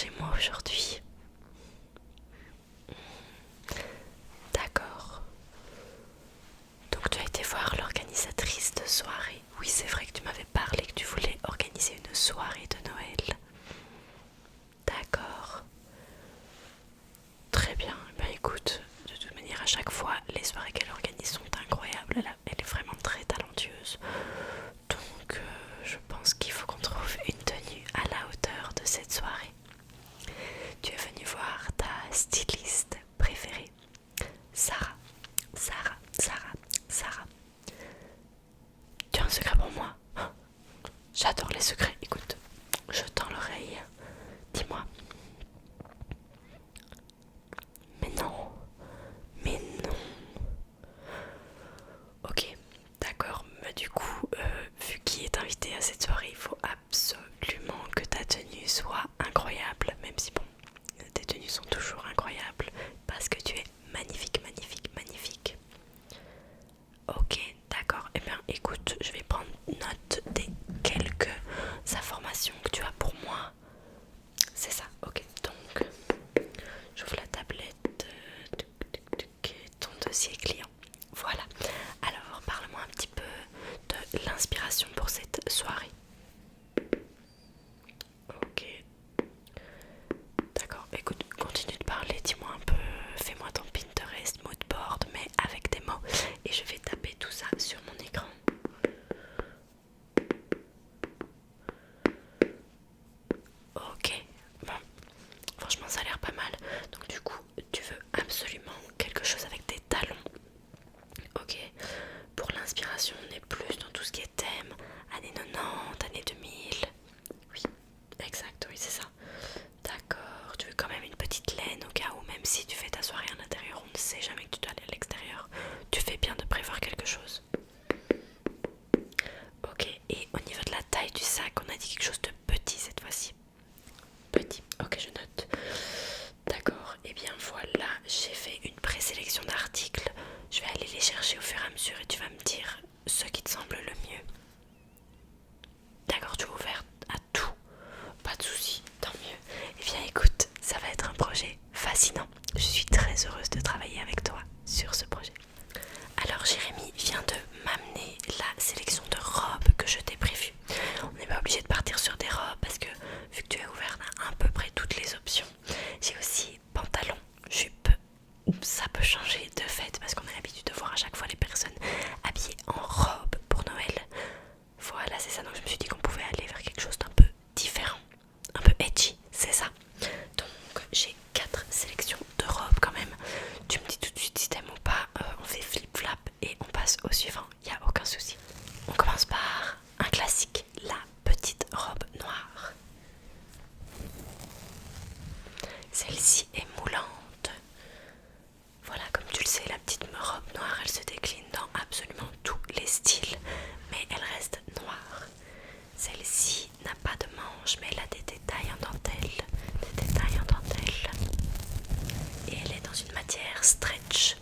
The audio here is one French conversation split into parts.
chez moi aujourd'hui. D'accord. Donc tu as été voir l'organisatrice de soirée. Oui, c'est vrai que tu m'avais parlé que tu voulais organiser une soirée de Noël. D'accord. Très bien. Ben écoute, de toute manière, à chaque fois, les soirées qu'elle organise sont incroyables. Elle est vraiment très talentueuse. Donc je pense qu'il faut qu'on trouve une tenue à la hauteur de cette soirée. Tu es venu voir ta styliste préférée, Sarah. Sarah, Sarah, Sarah. Tu as un secret pour moi? J'adore les secrets. Écoute, je tends l'oreille. Dis-moi. Mais non. Mais non. Ok, d'accord. Mais du coup, vu qui est invité à cette soirée, il faut absolument que ta tenue soit incroyable. Même si bon, tes tenues sont toujours incroyables. Parce que tu es magnifique, magnifique, magnifique. Ok, d'accord. Eh bien, écoute, je vais prendre note des quelques informations que tu as pour moi. C'est ça, ok. Donc, j'ouvre la tablette. Ton dossier client. Voilà. Alors, parle-moi un petit peu de l'inspiration pour cette soirée. Ok. D'accord. Écoute, continue de parler. Dis-moi un peu. Fais-moi ton Pinterest, mood board, mais avec des mots. Et je vais taper tout ça sur mon écran. Ok. Bon. Franchement, ça a l'air pas mal. Donc, du coup, tu veux absolument quelque chose avec des talons. Ok. Pour l'inspiration, on est plus dans tout ce qui est thème. Années 90, années 2000. Oui, exact, oui, c'est ça. D'accord. Tu veux quand même une petite laine au cas où, même si tu fais ta soirée à l'intérieur, on ne sait jamais que tu dois aller à l'extérieur. Tu fais bien de prévoir quelque chose. Ok. Et au niveau de la taille du sac, on a dit quelque chose de petit cette fois-ci. Petit. Ok, je note. D'accord. Et bien voilà, j'ai fait une présélection d'articles. Je vais aller les chercher au fur et à mesure et tu vas me dire ce qui te semble le mieux. D'accord, tu es ouverte à tout. Pas de soucis, tant mieux. Eh bien écoute, ça va être un projet fascinant. Je suis très heureuse de travailler avec toi sur ce projet. Alors Jérémy vient de m'amener la sélection de robes que je t'ai prévue. On n'est pas obligé de partir sur des robes parce que vu que tu es ouverte à peu près toutes les options, j'ai aussi pantalon, jupe. Ça peut changer de fait parce qu'on a l'habitude de voir à chaque fois les personnes habillées en robe pour Noël. Voilà, c'est ça. Donc je me suis dit qu'on pouvait aller vers quelque chose d'un peu différent, un peu edgy, c'est ça. Donc j'ai 4 sélections de robes quand même. Tu me dis tout de suite si t'aimes ou pas. On fait flip-flap et on passe au suivant. Il n'y a aucun souci. On commence par un classique, la petite robe noire. Celle-ci est moulante. Voilà, comme tu le sais, la petite robe noire, elle se décline dans absolument tous les styles, mais elle reste noire. Celle-ci n'a pas de manches, mais elle a des détails en dentelle. Des détails en dentelle. Et elle est dans une matière stretch.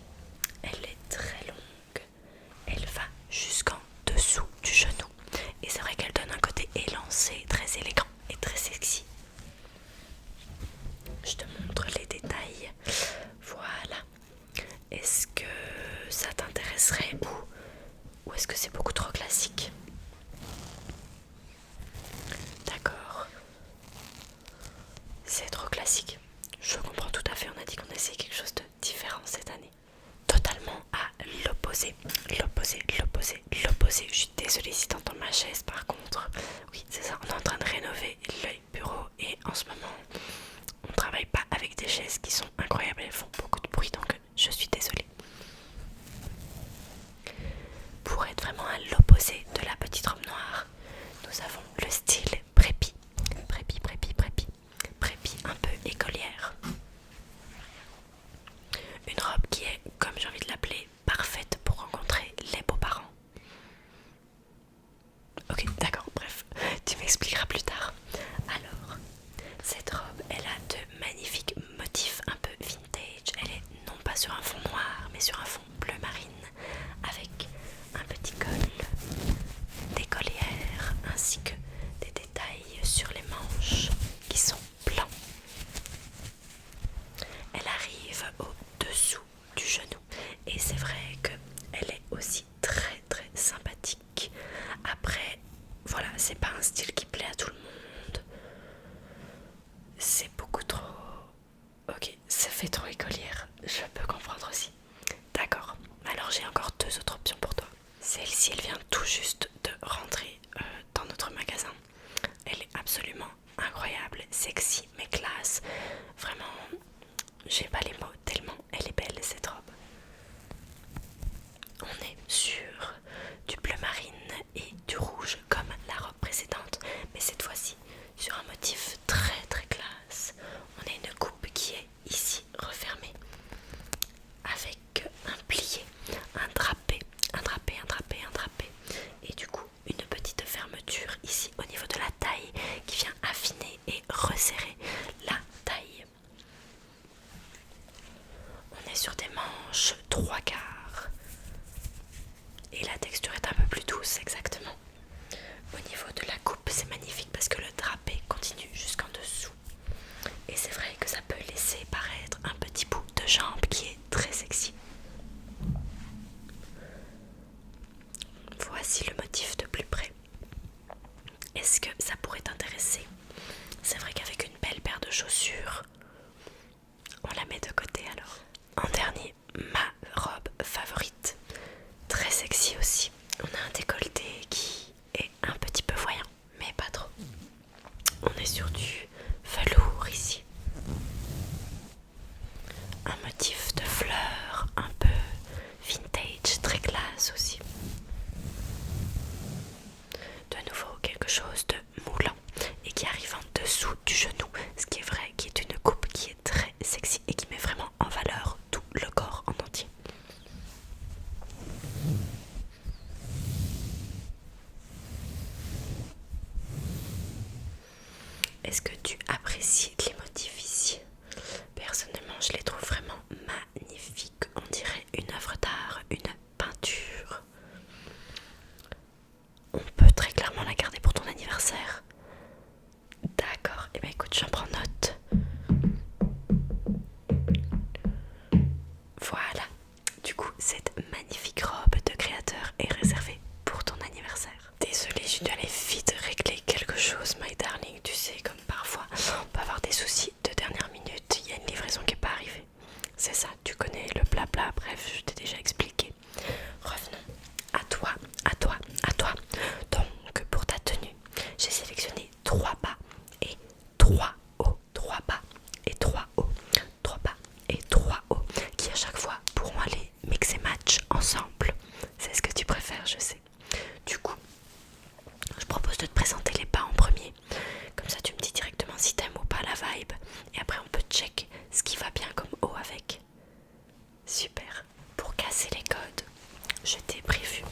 Elle est très longue. Elle va jusqu'en dessous du genou. Et c'est vrai qu'elle donne un côté élancé, très élégant et très sexy. Je te montre les détails. Voilà. Est-ce que ça t'intéresserait ou est-ce que c'est beaucoup trop classique? D'accord. C'est trop classique. Je comprends tout à fait. On a dit qu'on essayait quelque chose de différent cette année. Totalement à l'opposé. L'opposé, l'opposé, l'opposé. Je suis désolée si t'entends ma chaise par contre. Oui, c'est ça. On est en train de rénover le bureau et en ce moment, on travaille pas avec des chaises qui sont incroyables. Elles font beaucoup de bruit donc je suis désolée. Pour être vraiment à l'opposé de la petite robe noire, nous avons le style prépi. Prépi, prépi, prépi. Prépi un peu écolière. Une robe qui est, comme j'ai envie de l'appeler, parfaite pour rencontrer les beaux-parents. Ok, d'accord, bref, tu m'expliqueras plus tard. Alors, j'ai pas les mots tellement elle est belle cette robe. On est sur du bleu marine et du rouge comme la robe précédente, mais cette fois-ci sur un motif très très classe. On a une coupe qui est ici refermée avec un plié, un drapé, un drapé, un drapé, un drapé et du coup une petite fermeture ici au niveau de la taille qui vient affiner et resserrer la taille. On est sur des manches 3/4 et la texture est un peu plus douce exactement. Au niveau de la coupe c'est magnifique parce que le drapé continue jusqu'en dessous et c'est vrai que ça peut laisser paraître un petit bout de jambe qui est très sexy. Voici le motif de plus près. Est-ce que ça pourrait t'intéresser? C'est vrai qu'avec une belle paire de chaussures, on la met de côté alors. En dernier, ma robe favorite, très sexy aussi. On a un décolleté qui est un petit peu voyant, mais pas trop. On est sur du velours ici. Un motif de fleurs un peu vintage, très classe aussi. De nouveau quelque chose de moulant et qui arrive en dessous du genou, ce qui est vrai, qui est une coupe qui est très sexy et qui met vraiment en valeur tout le corps en entier. Est-ce que tu apprécies les motifs ici? Personnellement, je les trouve vraiment magnifiques. On dirait une œuvre d'art, une peinture. On peut très clairement la garder pour ton anniversaire. D'accord, et bien écoute, j'en prends note. Voilà, du coup, cette magnifique robe de créateur est réservée pour ton anniversaire. Désolée, je dois aller vite régler quelque chose, my darling. Tu sais, comme parfois, on peut avoir des soucis de dernière minute. Il y a une livraison qui n'est pas arrivée. C'est ça, tu connais le blabla, bref, je t'ai déjà expliqué. Revenons à toi, à toi, à toi. Donc, pour ta tenue, j'ai sélectionné 3 bas et 3 hauts. 3 bas et 3 hauts. 3 bas et 3 hauts qui à chaque fois pourront aller mix et match ensemble. C'est ce que tu préfères, je sais. Du coup, je propose de te présenter les bas en premier. Comme ça, tu me dis directement si t'aimes ou pas la vibe. Et après, on peut check ce qui va bien comme haut avec. Super. Pour casser les codes, je t'ai prévu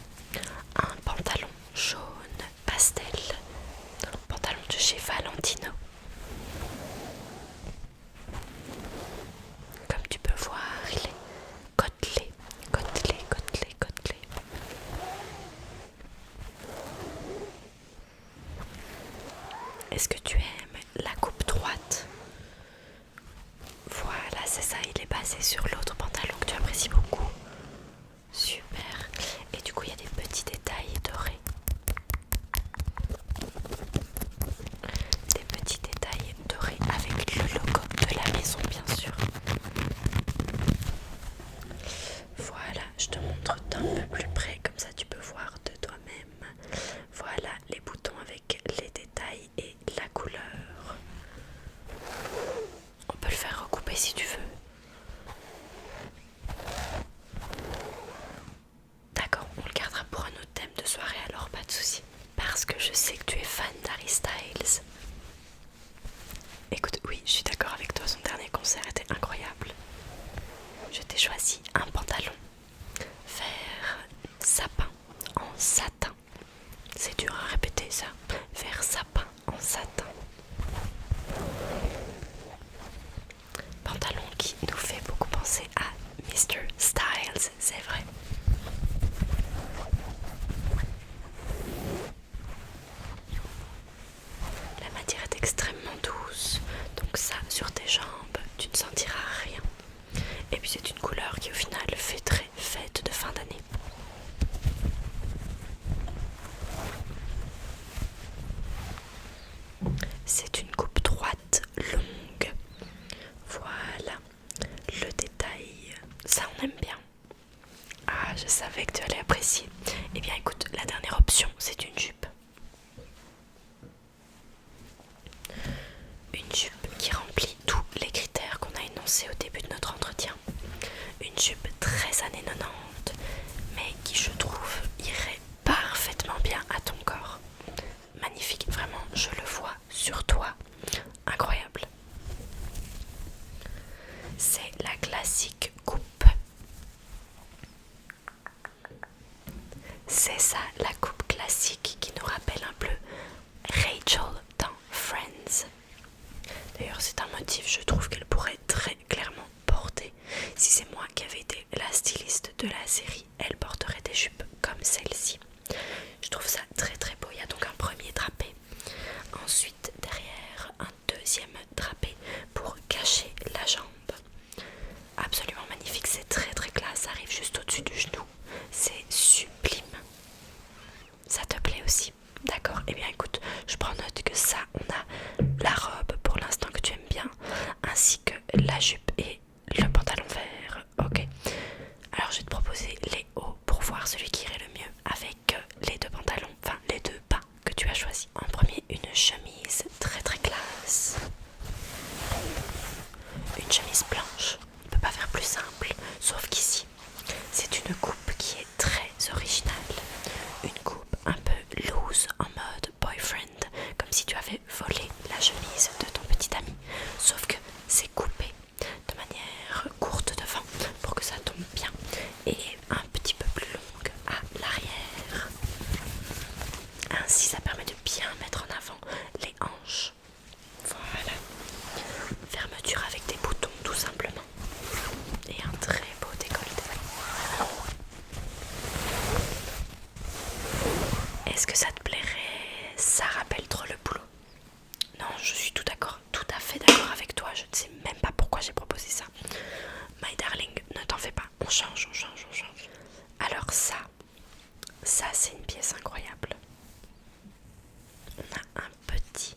un pantalon jaune pastel. Pantalon de chez Valentino. Comme tu peux voir, il est côtelé, côtelé, côtelé, côtelé. Est-ce que tu aimes la coupe droite? Voilà, c'est ça, il est basé sur l'autre pantalon que tu apprécies beaucoup. Super. Et du coup, il y a des petits détails dorés. Des petits détails dorés avec le logo de la maison, bien sûr. Voilà, je te montre d'un peu plus près, comme ça tu peux voir de toi-même. Voilà les boutons avec les détails et la couleur. On peut le faire recouper si tu veux. D'accord, on le gardera pour un autre thème de soirée alors, pas de souci. Parce que je sais que tu es fan d'Harry Styles. Écoute, oui, je suis d'accord avec toi, son dernier concert était incroyable. Je t'ai choisi un pantalon vert sapin en satin. C'est dur à répéter ça. Vert sapin en satin. Pantalon qui D'ailleurs c'est un motif, je trouve qu'elle pourrait très clairement porter. Si c'est moi qui avais été la styliste de la série, elle porterait des jupes comme celle-ci. Je trouve ça très très beau. Il y a donc un premier drapé, ensuite derrière un deuxième drapé pour cacher la jambe. Absolument magnifique, c'est très très classe, ça arrive juste au-dessus du genou, c'est sublime. Ça te plaît aussi? D'accord, et bien écoute, je prends note que ça, on a la robe pour l'instant que tu aimes bien, ainsi que la jupe et le pantalon vert. Ok, alors je vais te proposer les hauts pour voir celui qui irait le mieux avec les deux pantalons, enfin les deux bas que tu as choisis. En premier, une chemise très très classe, une chemise blanche. On ne peut pas faire plus simple, sauf qu'ici c'est une coupe qui est très originale, une coupe un peu loose en mode boyfriend, comme si tu avais volé la chemise de ton petit ami, sauf que c'est coupé de manière courte devant pour que ça tombe bien et un petit peu plus longue à l'arrière. Ainsi ça permet de bien mettre en avant les hanches. Voilà, fermeture avec des boutons tout simplement et un très beau décolleté. Est-ce que ça te plairait? Ça rappelle trop le boulot. Non, je suis tout d'accord, tout à fait d'accord avec toi. Je ne sais même pas pourquoi j'ai proposé ça. My darling, ne t'en fais pas. On change, on change, on change. Alors ça c'est une pièce incroyable. On a un petit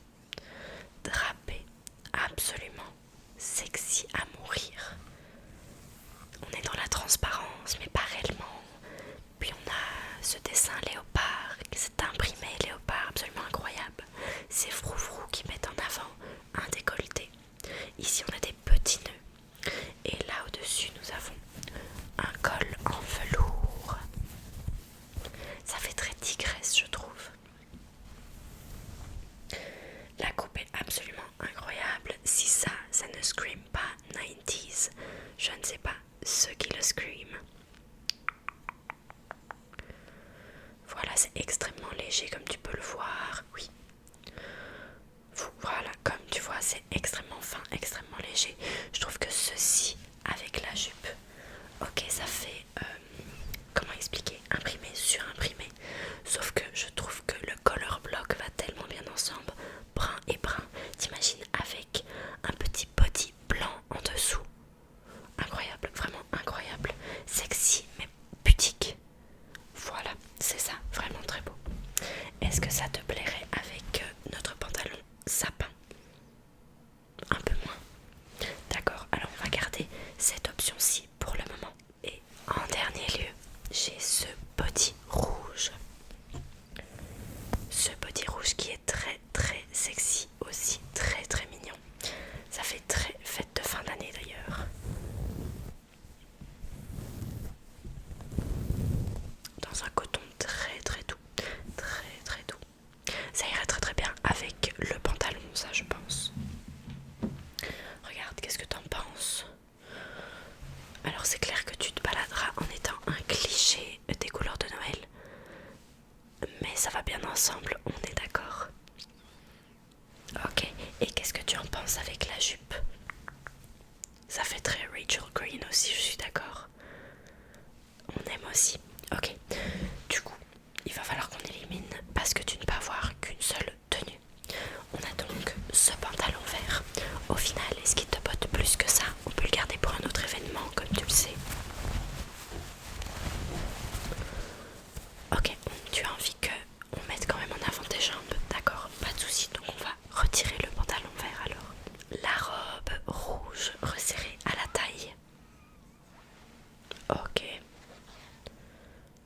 drapé absolument sexy à mourir. On est dans la transparence, mais pas réellement. Puis on a ce dessin léopard, cet imprimé léopard absolument incroyable. Ces froufrous qui mettent en avant un décolleté. Ici on a des petits nœuds. Et là au-dessus nous avons un col en velours. Ça fait très tigresse je trouve. La coupe est absolument incroyable. Si ça ne scream pas 90s, je ne sais pas ce qui le scream. Voilà, c'est extrêmement léger comme tu peux le voir. Oui. Voilà, comme tu vois, c'est extrêmement fin, extrêmement léger. Je trouve que ceci, avec la jupe, ok, ça fait, comment expliquer, imprimé, surimprimé. Sauf que je trouve que le color block va tellement bien ensemble, brun et brun. T'imagines avec un petit body blanc en dessous. Incroyable, vraiment incroyable. Sexy, mais pudique. Voilà, c'est ça, vraiment très beau. Est-ce que ça te plairait avec notre pantalon sapin? Un peu moins. D'accord, alors on va garder cette option-ci pour le moment. Et en dernier lieu, j'ai ce body rouge. Ce body rouge qui est très très sexy aussi, très très mignon. Ça fait très fête de fin d'année d'ailleurs. Dans un coton très très doux, très très doux. Ça irait très très bien avec le pantalon, ça je pense. Regarde, qu'est-ce que t'en penses? Alors c'est clair que tu te baladeras en étant un cliché des couleurs de Noël, mais ça va bien ensemble, on est d'accord? Ok, et qu'est-ce que tu en penses avec la jupe? Ça fait très Rachel Green aussi, je suis d'accord. On aime aussi. Ok, du coup, il va falloir qu'on élimine parce que tu ne peux avoir qu'une seule tenue. On a donc ce pantalon vert. Au final, est-ce qu'il te botte plus que ça? On peut le garder pour un autre événement, comme tu le sais. Ok, tu as envie que on mette quand même en avant tes jambes, d'accord? Pas de souci, donc on va retirer le pantalon vert alors. La robe rouge resserrée à la taille. Ok.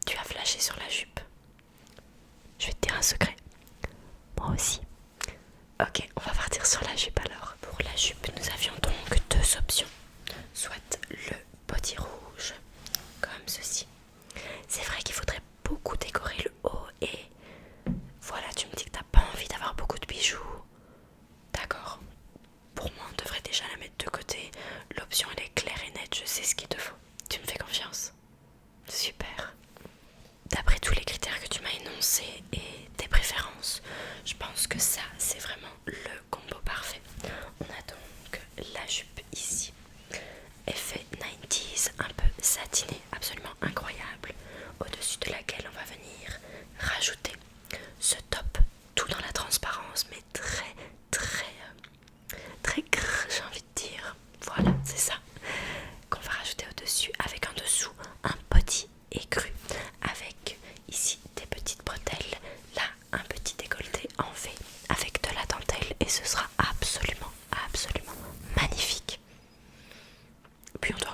Tu as flashé sur la jupe. Je vais te dire un secret. Moi aussi. Ok, on va partir sur la jupe alors. Pour la jupe, nous avions donc deux options. Soit le body rouge, comme ceci. C'est vrai qu'il faudrait beaucoup décorer le haut et voilà, tu me dis que t'as pas envie d'avoir beaucoup de bijoux. D'accord. Pour moi, on devrait déjà la mettre de côté. L'option, elle est claire et nette, je sais ce qu'il te faut. Tu me fais confiance? Super. D'après tous les critères que tu m'as énoncés et tes préférences, je pense que ça, c'est vraiment le combo parfait. On a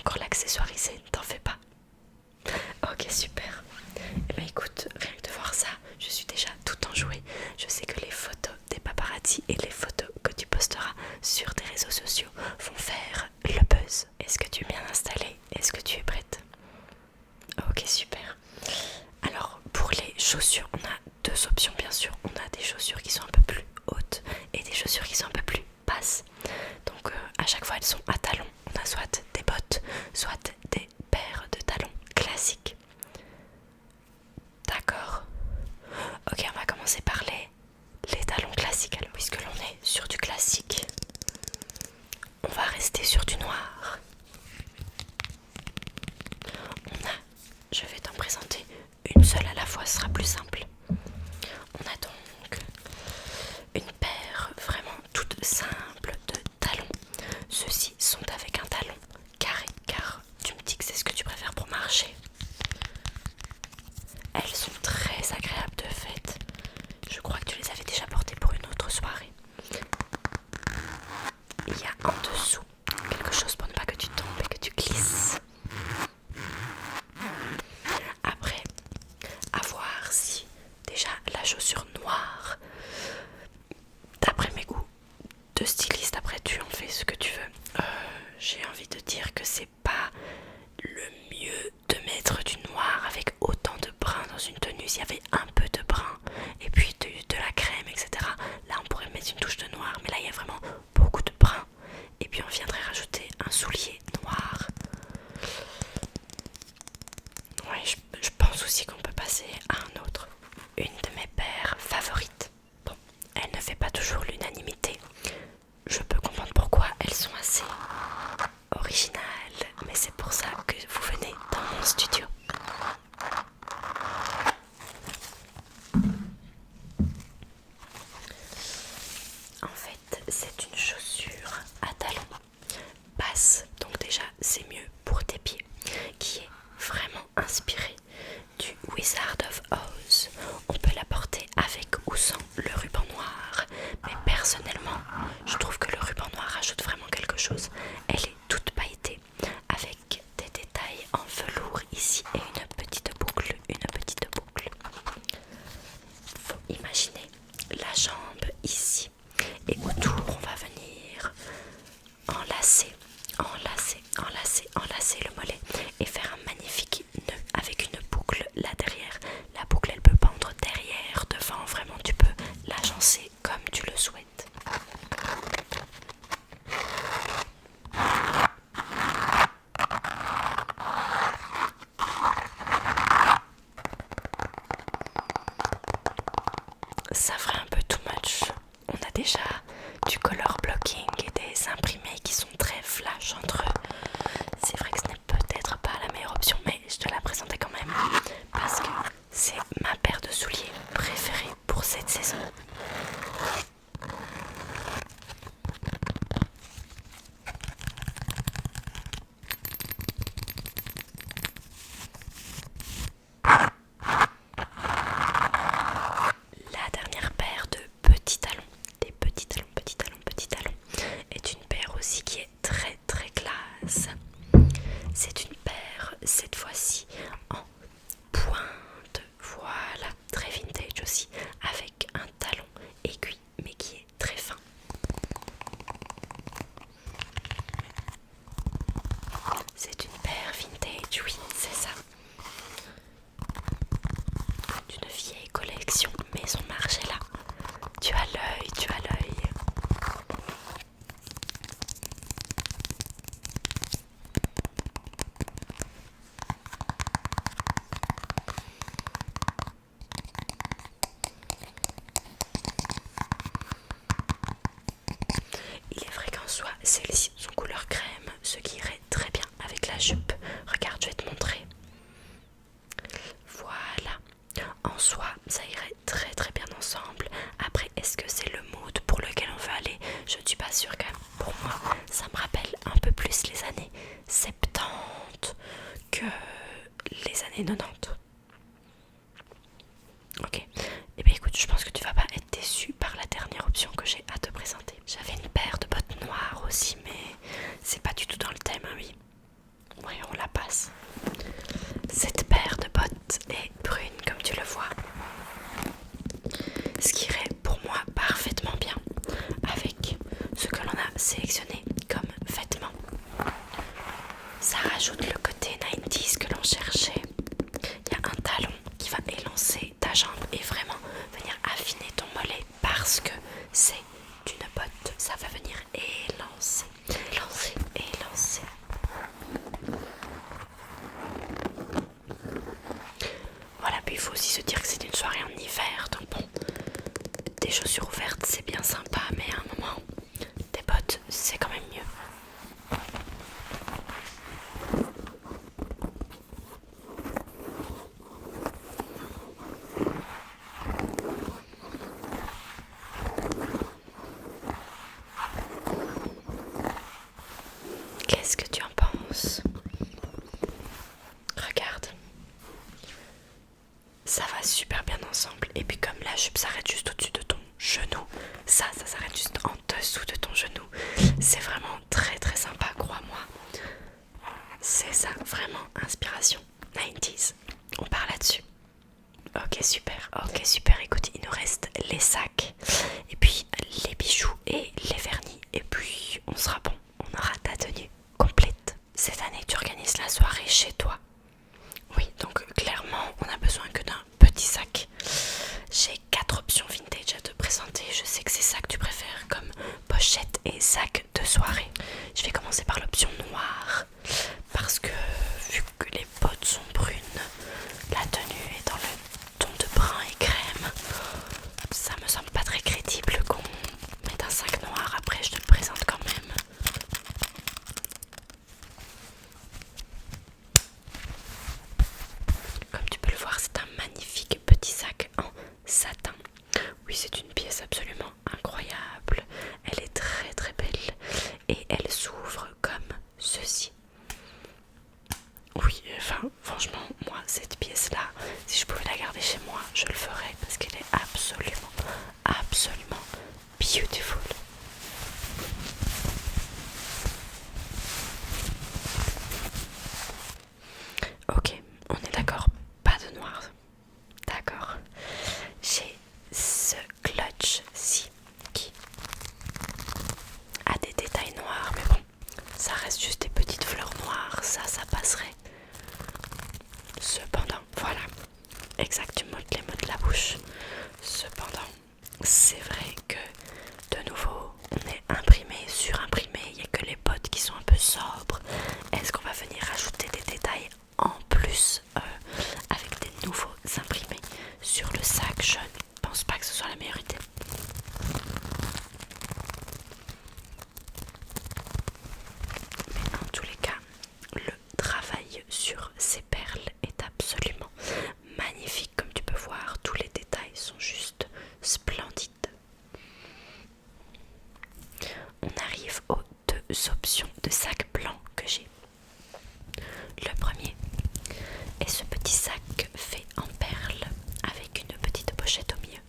encore l'accessoiriser, t'en fais pas. Ok, super. Et bah écoute, rien que de voir ça, je suis déjà tout enjouée. Je sais que les photos des paparazzi et les photos que tu posteras sur tes réseaux sociaux vont faire le buzz. Est-ce que tu es bien installée? Est-ce que tu es prête? Ok, super. Alors pour les chaussures, on a deux options bien sûr. On a des chaussures qui sont un peu plus hautes et des chaussures qui sont un peu plus basses. Donc à chaque fois elles sont à talons. On a soit des bottes, soit des paires de talons classiques. D'accord. Ok, on va commencer par les talons classiques alors, puisque l'on est sur du classique. On va rester sur du noir. Je vais t'en présenter une seule à la fois, ce sera plus simple. On a donc une paire vraiment toute simple de talons. Ceux-ci sont avec un talon carré, car tu me dis que c'est ce que tu préfères pour marcher. Elles sont très agréables de fait. Je crois que tu les avais déjà portées pour une autre soirée. Il y a en dessous quelque chose pour ne pas que tu tombes et que tu glisses. Après, à voir si déjà la chaussure noire, d'après mes goûts de styliste, après tu en fais ce que tu veux. J'ai envie de dire que c'est pas le mieux de mettre du noir avec autant de brun dans une tenue. S'il y avait un peu de brun et puis de la crème, etc., là on pourrait mettre une touche de noir, mais là il y a vraiment beaucoup de brun et puis on viendrait rajouter un soulier noir. Ouais, je pense aussi qu'on peut passer à un autre. Une de mes paires favorites. Bon, elle ne fait pas toujours l'unanimité. Je peux comprendre pourquoi elles sont assez originales, mais c'est pour ça que vous venez dans mon studio. En fait, c'est une chaussure à talons basse, donc déjà c'est mieux pour tes pieds, qui est vraiment inspirée du Wizard of Oz. On peut la porter avec ou sans le ruban noir, mais personnellement je trouve que le ruban noir rajoute vraiment quelque chose. Elle est toute pailletée avec des détails en velours ici et une petite boucle, Faut imaginer la jambe ici et autour on va venir enlacer le mollet et faire un magnifique nœud avec une boucle là derrière. La boucle elle peut pendre derrière, devant, vraiment tu peux l'agencer comme tu le souhaites. Ça ferait un peu too much. On a déjà du color blocking et des imprimés qui sont très flash entre eux. C'est vrai que ce n'est peut-être pas la meilleure option, mais je te la présentais quand même parce que c'est ma paire de souliers préférée pour cette saison. La dernière paire de petits talons, des petits talons, est une paire aussi qui est très classe. C'est une paire, cette fois-ci, en pointe, voilà, très vintage aussi, avec un talon aiguille, mais qui est très fin. C'est une paire vintage, oui, c'est ça. D'une vieille collection Maison Margiela. Tu as l'œil. Il est vrai qu'en soi, celles-ci sont couleur crème, ce qui irait très bien avec la jupe. Regarde, je vais te montrer. Voilà. En soi, ça irait très bien ensemble. Après, est-ce que c'est le mood pour lequel on veut aller? Je ne suis pas sûre quand même. Pour moi, ça me rappelle un peu plus les années 70 que les années 90. Ok. Et bien écoute, je pense que tu vas pas être déçu par la dernière option que j'ai à te présenter. J'avais une paire de bottes noires aussi, mais c'est pas du tout dans le thème, hein, oui. sélectionné comme vêtement. Ça rajoute le côté 90s que l'on cherchait. Il y a un talon qui va élancer ta jambe et vraiment venir affiner ton mollet parce que c'est une botte. Ça va venir élancer, élancer, élancer. Voilà, puis il faut aussi se dire que c'est une soirée en hiver, donc bon, des chaussures ouvertes c'est bien sympa, mais à un moment, des bottes c'est quand même mieux. Qu'est-ce que tu en penses? Regarde. Ça va super bien ensemble. Et puis comme la jupe s'arrête juste au-dessus de ton genou, ça s'arrête juste en dessous de ton genou. C'est vraiment très très sympa, crois-moi. C'est ça, vraiment inspiration 90s. On part là-dessus. Ok super, écoute, il nous reste les sacs et puis les bijoux et les vernis et puis on sera bon, on aura ta tenue complète. Cette année tu organises la soirée chez toi. Oui, donc clairement on a besoin que d'un petit sac. J'ai 4 options vintage à te présenter, je sais que c'est ça que tu préfères comme pochette et sac de soirée. Je vais commencer par l'option noire parce que vu que les bottes sont brunes, la tenue est dans le ton de brun et crème. Ça me semble pas très crédible qu'on mette un sac noir, après je te le présente quand même. Comme tu peux le voir, c'est un magnifique petit sac en satin. Oui, c'est une pièce absolument incroyable. Elle est très très belle et elle s'ouvre comme ceci. Oui, enfin, franchement, moi, cette pièce-là, si je pouvais la garder chez moi, je le ferais parce qu'elle est absolument, absolument beautiful. Ok, on est d'accord, pas de noir. D'accord. J'ai ce clutch-ci qui a des détails noirs, mais bon, ça reste juste des petites fleurs noires, ça passerait. Cependant, voilà, exact, tu modes les mots de la bouche. Cependant, c'est vrai que de nouveau, on est imprimé, surimprimé, il n'y a que les bottes qui sont un peu sobres. Est-ce qu'on va venir ajouter des détails en plus avec des nouveaux imprimés sur le sac? Je ne pense pas que ce soit la meilleure idée. Mais en tous les cas, le travail sur ces perles est absolument magnifique. Comme tu peux voir, tous les détails sont juste splendides. On arrive aux 2 options de sac blanc que j'ai. Le premier est ce petit sac fait en perles avec une petite pochette au milieu.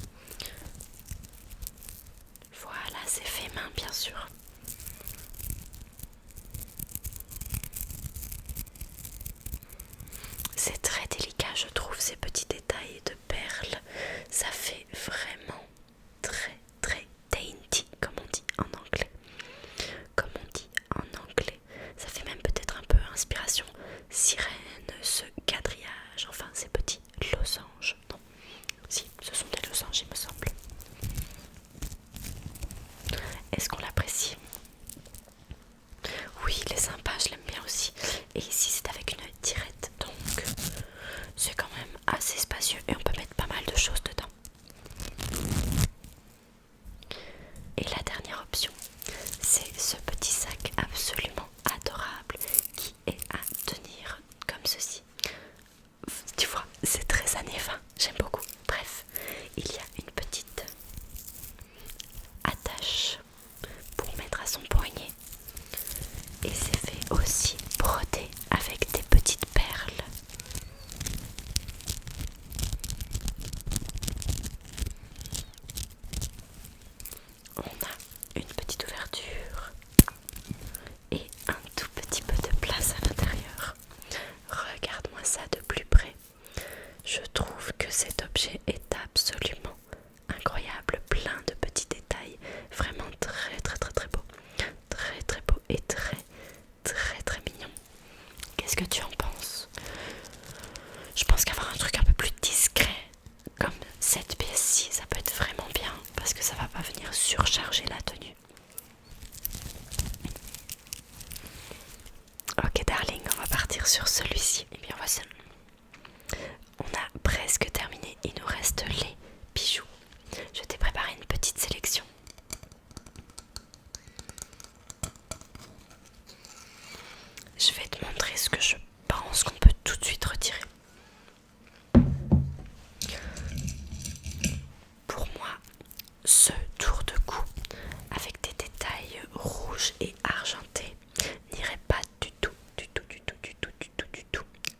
Voilà, c'est fait main bien sûr. C'est très délicat, je trouve, ces petits détails de perles. Ça fait vraiment très très dainty, comme on dit en anglais. Comme on dit en anglais. partir sur celui-ci. Et bien voici. On a presque terminé. Il nous reste les bijoux. Je t'ai préparé une petite sélection. Je vais te montrer ce que je pense qu'on peut tout de suite retirer. Pour moi, ce tour de cou avec des détails rouges et argentés n'irait pas du tout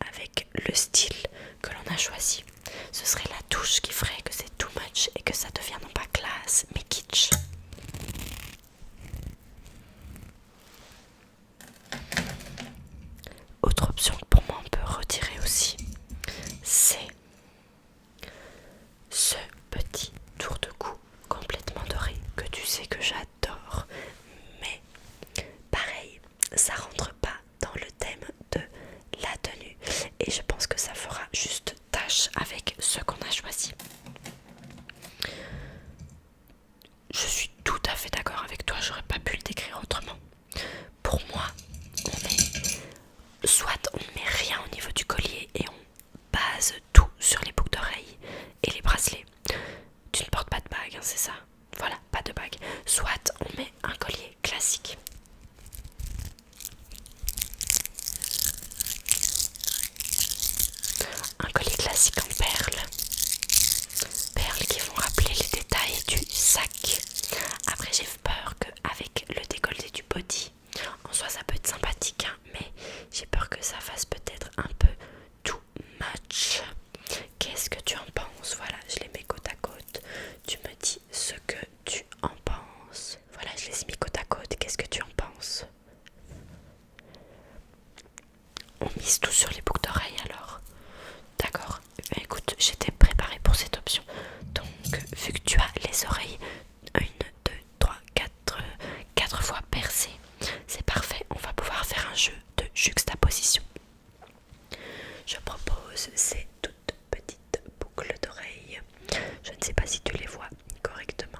avec le style que l'on a choisi. Ce serait la touche qui ferait que c'est too much et que ça devient non pas classe mais kitsch. Autre option que pour moi on peut retirer aussi, c'est ce petit tour de cou complètement doré que tu sais que j'adore, mais pareil, ça rentre pas dans le thème de la tenue et je pense que ça fera juste tâche avec ce qu'on a choisi. Je suis tout à fait d'accord avec toi, j'aurais pas pu le décrire autrement. Pour moi, soit on ne met rien au niveau du collier et on base tout sur les boucles d'oreilles et les bracelets. Tu ne portes pas de bague, hein, c'est ça? Voilà, pas de bague. Soit on met un collier classique. Un collier classique en perles. Perles qui vont rappeler les détails du sac. Après j'ai peur qu'avec le décolleté du body, en soi ça peut être sympathique, hein, mais j'ai peur que ça fasse peut-être un peu too much. Qu'est-ce que tu en penses? Voilà, je les mets côte à côte. Tu me dis ce que tu en penses. Voilà, je les ai mis côte à côte. Qu'est-ce que tu en penses? On mise tout sur les boucles d'oreilles alors. D'accord. Ben, écoute, j'étais préparée pour cette option. Donc, vu que tu as les oreilles 1, 2, 3, 4 fois percées, c'est parfait. On va pouvoir faire un jeu de juxtaposition. Je propose ces toutes petites boucles d'oreilles. Je ne sais pas si tu les vois correctement.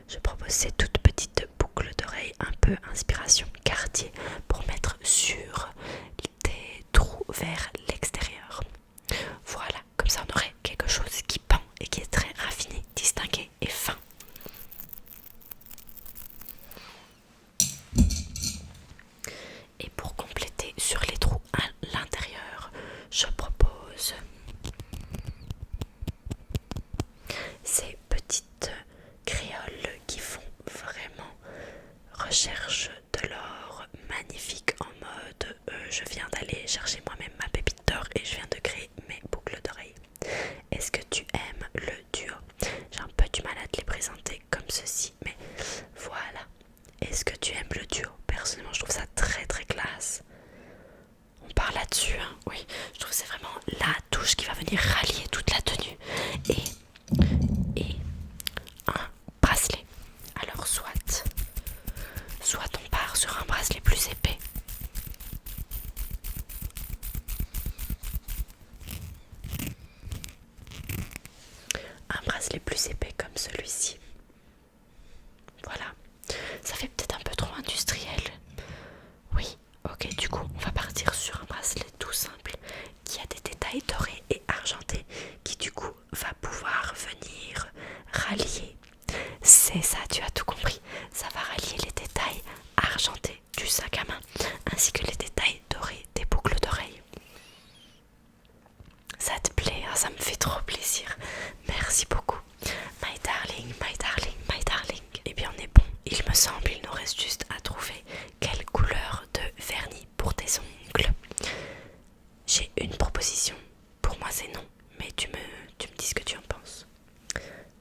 Je propose ces toutes petites boucles d'oreilles un peu inspiration Cartier pour mettre sur des trous vers l'extérieur. Voilà, comme ça on aurait quelque chose qui pend et qui est très raffiné, distingué et fin. Et pour compléter sur les trous à l'intérieur, je propose ces petites créoles qui font vraiment recherche de l'or, magnifique en mode je viens d'aller chercher moi-même ma pépite d'or et je viens de créer mes boucles d'oreilles. Est-ce que tu aimes le duo? J'ai un peu du mal à te les présenter comme ceci, mais voilà. Est-ce que tu aimes le duo? Personnellement je trouve ça très très classe. On part là-dessus, hein. Oui, je trouve que c'est vraiment la touche qui va venir rallier toute la tenue. Et un bracelet. Alors soit on part sur un bracelet plus épais. Un bracelet plus épais comme celui-ci. Voilà. Ça fait peut-être un peu trop industriel. Oui, ok, du coup, on va partir sur un bracelet tout simple qui a des détails dorés et argentés qui du coup va pouvoir venir rallier. C'est ça, tu as tout compris. Ça va rallier les détails argentés du sac à main ainsi que les détails dorés des boucles d'oreilles. Ça te plaît, hein? Ça me fait trop plaisir. Merci beaucoup. My darling, my darling, my darling. Eh bien on est bon, il me semble, il nous reste juste à trouver quelle couleur de vernis pour tes ongles. J'ai une proposition. Pour moi c'est non, mais tu me dis ce que tu en penses.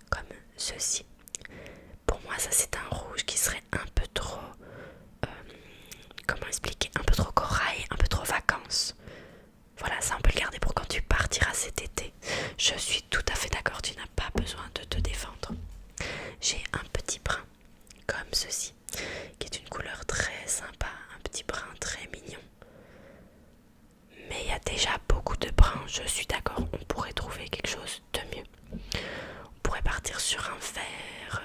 Comme ceci. Pour moi ça c'est un rouge qui serait un peu trop... comment expliquer? Un peu trop corail, un peu trop vacances. Voilà, ça on peut le garder pour quand tu partiras cet été. Je suis tout à fait d'accord, tu n'as pas besoin de te défendre. J'ai un petit brun comme ceci, qui est une couleur très sympa, un petit brun très mignon. Mais il y a déjà beaucoup de bruns, je suis d'accord, on pourrait trouver quelque chose de mieux. On pourrait partir sur un vert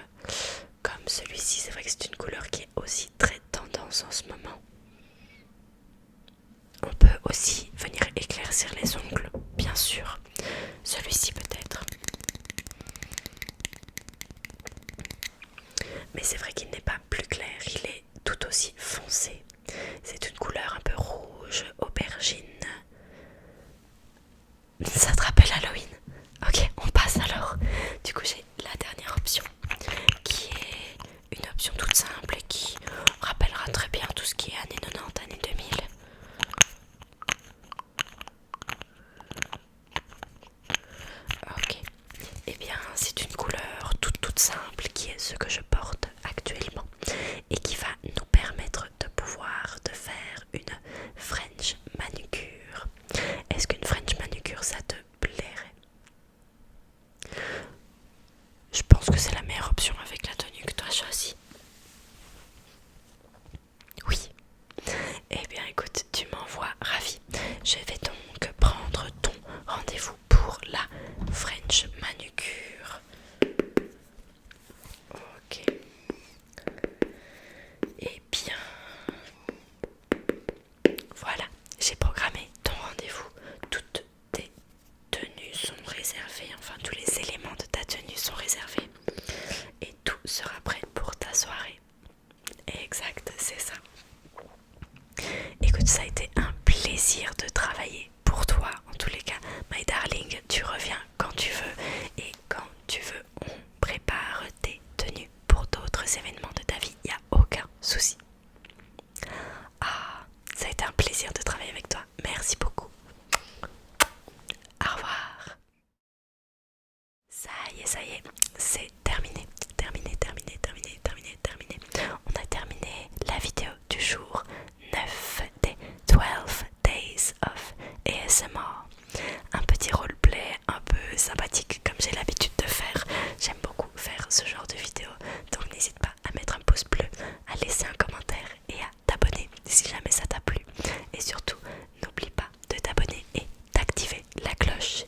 comme celui-ci, c'est vrai que c'est une couleur qui est aussi très tendance en ce moment. écoute, ça a été un plaisir de travailler pour toi. En tous les cas, my darling, tu reviens quand tu veux. Et quand tu veux, on prépare tes tenues pour d'autres événements de ta vie. Il n'y a aucun souci. Ah, ça a été un plaisir de travailler avec toi. Merci beaucoup. Au revoir. Ça y est, c'est terminé. Terminé. On a terminé la vidéo du jour 9 des 12 Days of ASMR. Un petit roleplay un peu sympathique comme j'ai l'habitude de faire. J'aime beaucoup faire ce genre de vidéo. Donc n'hésite pas à mettre un pouce bleu, à laisser un commentaire et à t'abonner si jamais ça t'a plu. Et surtout, n'oublie pas de t'abonner et d'activer la cloche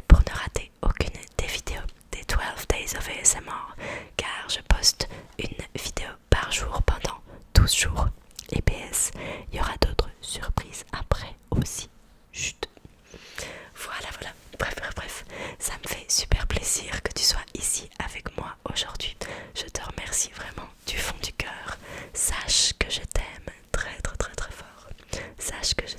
pour ne rater aucune des vidéos des 12 Days of ASMR, car je poste une vidéo par jour pendant 12 jours. Et PS, il y aura d'autres surprises après aussi. Chut. Voilà. Bref, ça me fait super plaisir que tu sois ici avec moi aujourd'hui. Je te remercie vraiment du fond du cœur. Sache que je t'aime très fort. Sache que je